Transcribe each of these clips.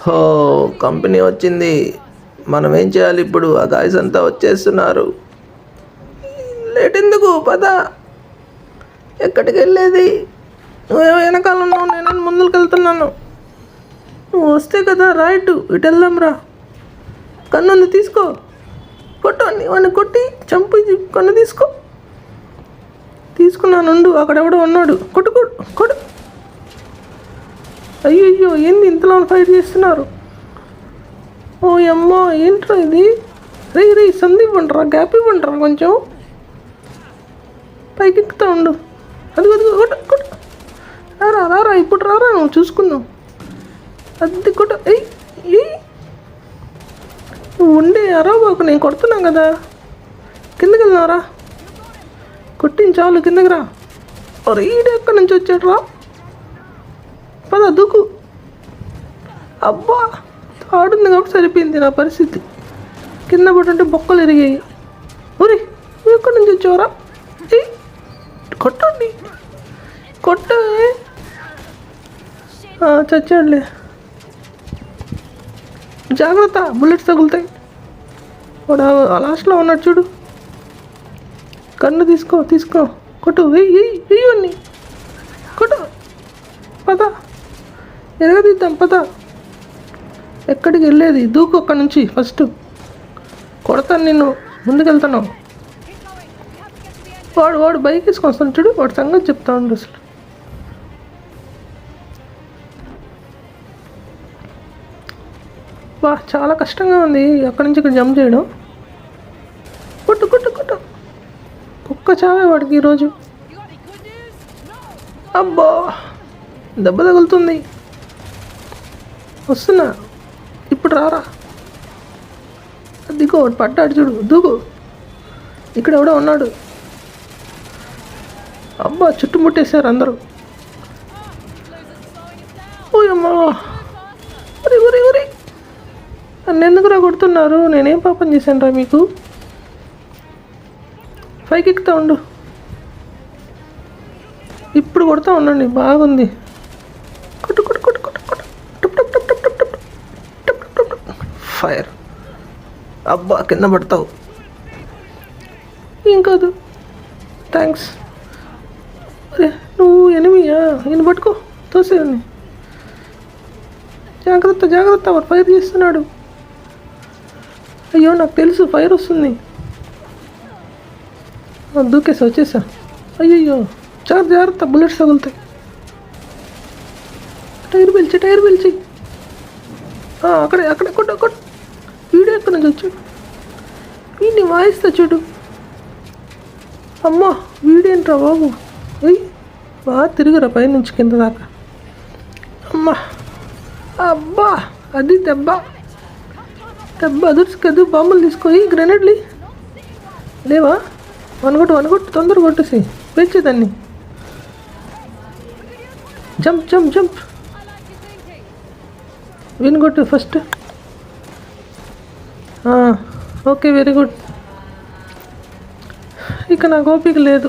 హో, కంపెనీ వచ్చింది. మనం ఏం చేయాలి ఇప్పుడు? ఆ గాయస్ అంతా వచ్చేస్తున్నారు. లేట్ ఎందుకు? పద. ఎక్కడికి వెళ్ళేది? నువ్వేమో వెనకాల ఉన్నావు, నేను ముందుకు వెళ్తున్నాను. నువ్వు వస్తే కదా రైట్. ఇటు వెళ్దాం రా. కన్ను తీసుకో, కొట్టు అని వాడిని కొట్టి చంపు. కన్ను తీసుకో. తీసుకున్నానుండు, అక్కడెవడో ఉన్నాడు. కొట్టు కొట్టు కొట్టు. అయ్యో, ఏంది ఇంతలో ఫైట్ చేస్తున్నారు? ఓ అమ్మో, ఏంట్రా ఇది? రే సంధి ఇవ్వండిరా, గ్యాప్ ఇవ్వండిరా కొంచెం. పైకి ఎక్కుతా ఉండు. అది కొట్టు కొట్టు. రారా ఇప్పుడు రారా, నువ్వు చూసుకుందాం. అది కొట్టు. నువ్వు ఉండే అరాబాకు, నేను కొడుతున్నాను కదా. కిందకి వెళ్దాంరా. కొట్టించాలు, కిందకి రా. ఈడు ఎక్కడి నుంచి వచ్చాడు రా? పద దూకు. అబ్బా, ఆడుంది కాబట్టి సరిపోయింది నా పరిస్థితి. కింద పడుంటే బొక్కలు ఎరిగాయి. ఊరి, నువ్వు ఎక్కడి నుంచి వచ్చావురా? కొట్టండి, కొట్టు. చచ్చాడులే. జాగ్రత్త, బుల్లెట్స్ తగులుతాయి. వాడు లాస్ట్లో ఉన్నాడు చూడు. కన్ను తీసుకో. కొట్టు, వెయ్యి కొట్టు. పద, ఎరగదిద్దాం పద. ఎక్కడికి వెళ్ళేది? దూకు అక్కడి నుంచి ఫస్ట్. కొడతాను నిన్ను, ముందుకెళ్తున్నావు. వాడు బైక్ వేసుకొని వస్తాను చూడు. వాడి సంగతి చెప్తా ఉండు. అసలు చాలా కష్టంగా ఉంది అక్కడి నుంచి ఇక్కడ జంప్ చేయడం. కొట్టు. కుక్క చావే వాడికి ఈరోజు. అబ్బా, దెబ్బ తగులుతుంది. వస్తున్నా, ఇప్పుడు రారా. దిగో, పడ్డాడు చూడు. దూకు. ఇక్కడ ఎవడో ఉన్నాడు. అబ్బా, చుట్టుముట్టేశారు అందరూ. ఓయమ్మా, ఊరి నన్నెందుకురా కొడుతున్నారు? నేనేం పాపం చేశాను రా మీకు? పైకి ఎక్కుతా ఉండు. ఇప్పుడు కొడతా ఉండండి, బాగుంది. కొట్టు. ఫైర్. అబ్బా, కింద పడతావు. ఏం కాదు, థ్యాంక్స్. అరే, నువ్వు ఎనిమియా? ఈయన పట్టుకో, తోసేయండి. జాగ్రత్త, వాడు ఫైర్ చేస్తున్నాడు. అయ్యో, నాకు తెలుసు ఫైర్ వస్తుంది. దూకేసా, వచ్చేసా. అయ్యయ్యో, జాగ్రత్త, బుల్లెట్స్ తగులుతాయి. టైర్ పిలిచి. అక్కడే కొట్టు. వీడియో ఎక్కడి నుంచి వచ్చాడు? వీడిని వాయిస్తా చూడు. అమ్మా, వీడేంట్రా బాబు? బాగా తిరుగురా పైనుంచి కింద దాకా. అమ్మా, అబ్బా, అది దెబ్బ అదుర్చుకదు. బాంబులు తీసుకోయి, గ్రెనేడ్లు లేవా? వనగొట్టు, తొందరగా కొట్టేసి పేల్చేదాన్ని. జంప్. వినగొట్టు ఫస్ట్. Okay, very good. ఇక నాకు ఓపిక లేదు.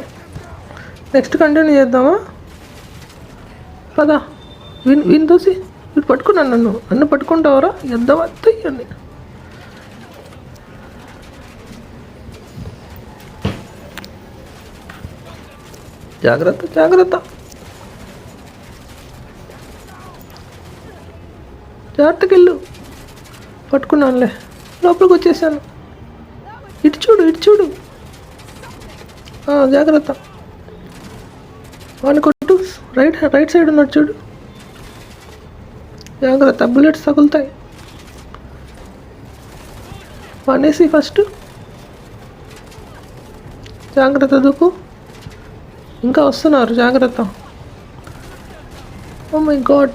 నెక్స్ట్ కంటిన్యూ చేద్దామా? పద. విన్ తోసి. వీడు పట్టుకున్నాను. నన్ను పట్టుకుంటావరా? ఎద్దవా తీయండి. జాగ్రత్త. జాగ్రత్తకెళ్ళు. పట్టుకున్నానులే, లోపలికి వచ్చేసాను. ఇటు చూడు. జాగ్రత్త. వాడిని కొట్టు. రైట్ సైడ్ ఉన్నాడు చూడు. జాగ్రత్త, బుల్లెట్స్ తగులుతాయి. వానేసి ఫస్ట్. జాగ్రత్త, దూకు. ఇంకా వస్తున్నారు, జాగ్రత్త. ఓ మై గాడ్,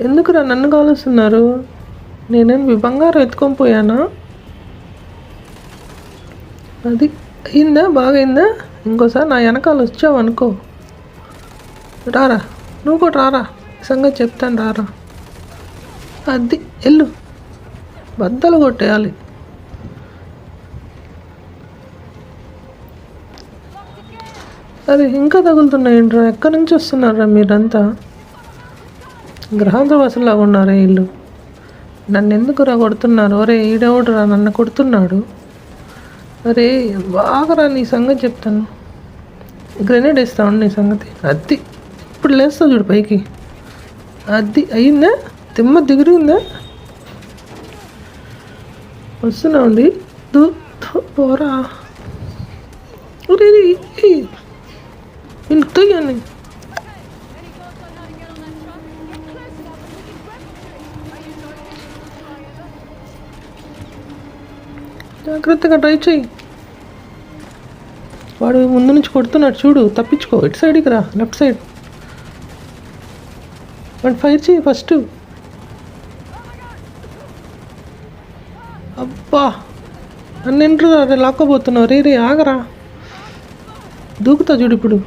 ఎందుకురా నన్ను కాలుస్తున్నారు? నేనేం మీ బంగారం ఎత్తుకొని పోయానా? అది అయిందా? బాగైందా? ఇంకోసారి నా వెనకాల వచ్చావు అనుకో, రారా, నువ్వు కూడా రారా, సంగతి చెప్తాను, రారా. అది వెళ్ళు, బద్దలు కొట్టేయాలి. అరే ఇంకా తగులుతున్నాయంట్రా, ఎక్కడి నుంచి వస్తున్నారా మీరంతా? గ్రహాంతవాసులాగా ఉన్నారా వీళ్ళు? నన్ను ఎందుకురా కొడుతున్నారు? ఒరే ఈడెవడురా నన్ను కొడుతున్నాడు? అరే బాగరా, నీ సంగతి చెప్తాను. గ్రెనేడ్ వేస్తా ఉండి నీ సంగతి. అది ఇప్పుడు లేస్తావు చూడు పైకి. అది అయ్యిందా? తిమ్మ దిగురిందా? వస్తున్నామండి. పోరా ఇంతయ్యాన్ని. జాగ్రత్తగా ట్రై చెయ్యి. వాడు ముందు నుంచి కొడుతున్నాడు చూడు, తప్పించుకో. ఇటు సైడ్కి రా, లెఫ్ట్ సైడ్. వాడు ఫైర్ చెయ్యి ఫస్ట్. అబ్బా నన్ను ఎంట్రా రే, లాక్కోబోతున్నావు. రే ఆగరా, దూకుతా చూడు ఇప్పుడు.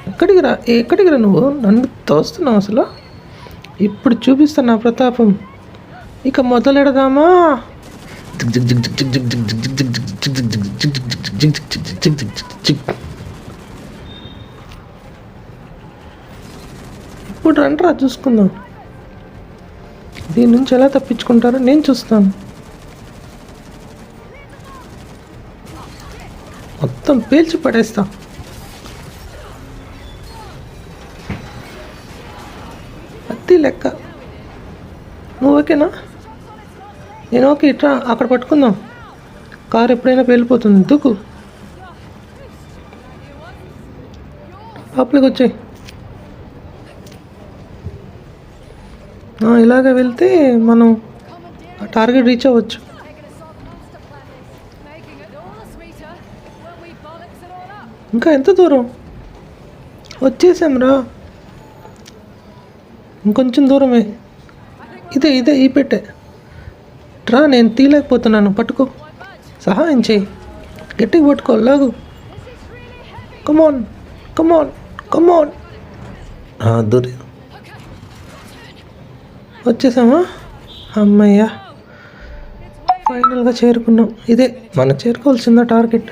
ఎక్కడికి రా నువ్వు? నన్ను తోస్తున్నావు అసలు. ఇప్పుడు చూపిస్తా నా ప్రతాపం. ఇక మొదలెడదామా? ఇప్పుడు రండ్రా చూసుకుందాం. దీని నుంచి ఎలా తప్పించుకుంటారో నేను చూస్తాను. మొత్తం పేల్చి పడేస్తా. అత్తి లెక్క. నువ్వు ఓకేనా? నేను ఓకే. ఇట్రా అక్కడ పట్టుకుందాం. కారు ఎప్పుడైనా పేలిపోతుంది. దూకు, లోపలికి వచ్చాయి. ఇలాగ వెళ్తే మనం ఆ టార్గెట్ రీచ్ అవ్వచ్చు. ఇంకా ఎంత దూరం? వచ్చేసాం రా, ఇంకొంచెం దూరమే. ఇదే ఈ పెట్టే రా. నేను తీయలేకపోతున్నాను, పట్టుకో. సహాయం చేయి, గట్టిగా పట్టుకో. లాగు. కమాన్ కమాన్ కమాన్. దూరి వచ్చేసామా? అమ్మయ్యా, ఫైనల్గా చేరుకున్నాం. ఇదే మనం చేరుకోవాల్సిన టార్గెట్.